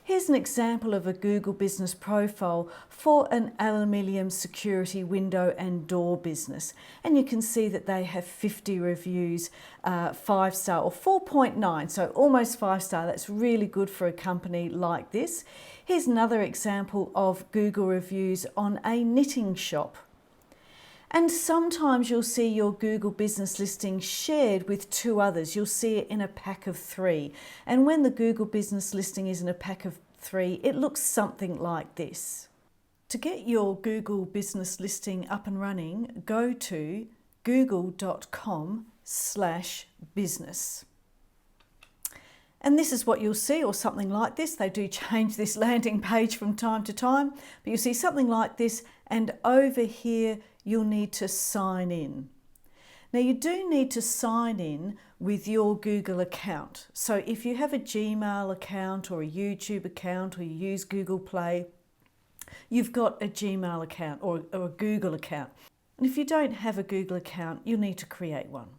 Here's an example of a Google business profile for an aluminium security window and door business. And you can see that they have 50 reviews, 5-star or 4.9, so almost 5-star. That's really good for a company like this. Here's another example of Google reviews on a knitting shop. And sometimes you'll see your Google business listing shared with 2 others. You'll see it in a pack of 3. And when the Google business listing is in a pack of 3, it looks something like this. To get your Google business listing up and running, go to google.com/business. And this is what you'll see, or something like this. They do change this landing page from time to time, but you'll see something like this, and over here you'll need to sign in. Now you do need to sign in with your Google account. So if you have a Gmail account or a YouTube account, or you use Google Play, you've got a Gmail account or a Google account. And if you don't have a Google account, you'll need to create one.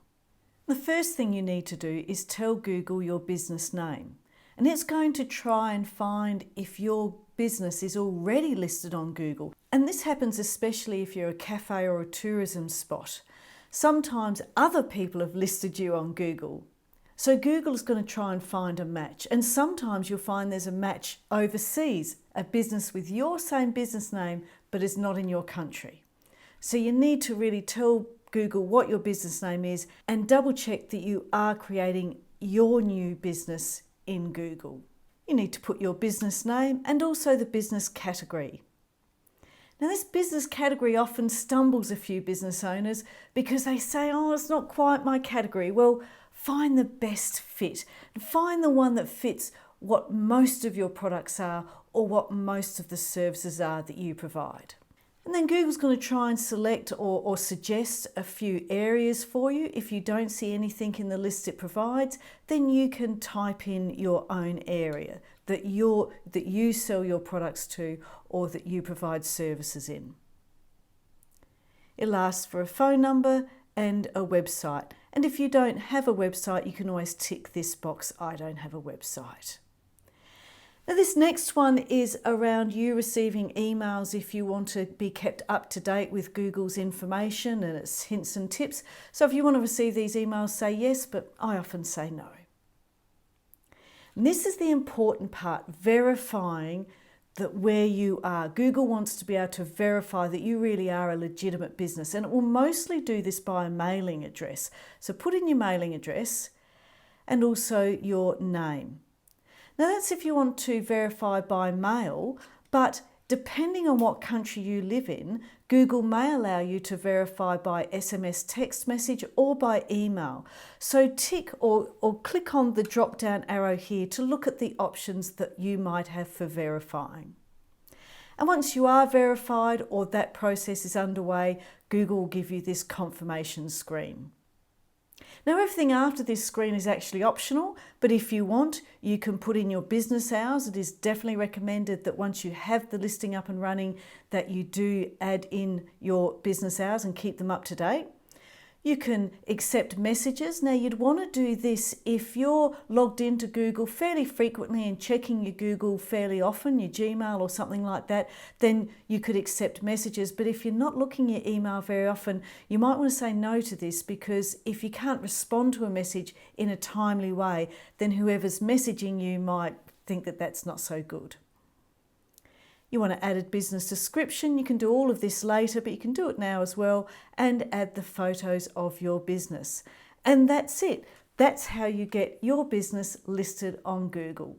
The first thing you need to do is tell Google your business name, and it's going to try and find if your business is already listed on Google. And this happens especially if you're a cafe or a tourism spot. Sometimes other people have listed you on Google. So Google is going to try and find a match, and sometimes you'll find there's a match overseas, a business with your same business name but is not in your country. So you need to really tell Google what your business name is and double check that you are creating your new business in Google. You need to put your business name and also the business category. Now this business category often stumbles a few business owners because they say, oh, it's not quite my category. Well, find the best fit. Find the one that fits what most of your products are or what most of the services are that you provide. And then Google's going to try and select or suggest a few areas for you. If you don't see anything in the list it provides, then you can type in your own area that you sell your products to or that you provide services in. It'll ask for a phone number and a website. And if you don't have a website, you can always tick this box, I don't have a website. Now this next one is around you receiving emails if you want to be kept up to date with Google's information and its hints and tips. So if you want to receive these emails, say yes, but I often say no. And this is the important part, verifying that where you are. Google wants to be able to verify that you really are a legitimate business, and it will mostly do this by a mailing address. So put in your mailing address and also your name. Now that's if you want to verify by mail, but depending on what country you live in, Google may allow you to verify by SMS text message or by email. So tick or click on the drop down arrow here to look at the options that you might have for verifying. And once you are verified or that process is underway, Google will give you this confirmation screen. Now everything after this screen is actually optional, but if you want, you can put in your business hours. It is definitely recommended that once you have the listing up and running, that you do add in your business hours and keep them up to date. You can accept messages. Now you'd want to do this if you're logged into Google fairly frequently and checking your Google fairly often, your Gmail or something like that, then you could accept messages. But if you're not looking at email very often, you might want to say no to this, because if you can't respond to a message in a timely way, then whoever's messaging you might think that that's not so good. You want to add a business description. You can do all of this later, but you can do it now as well, and add the photos of your business. And that's it. That's how you get your business listed on Google.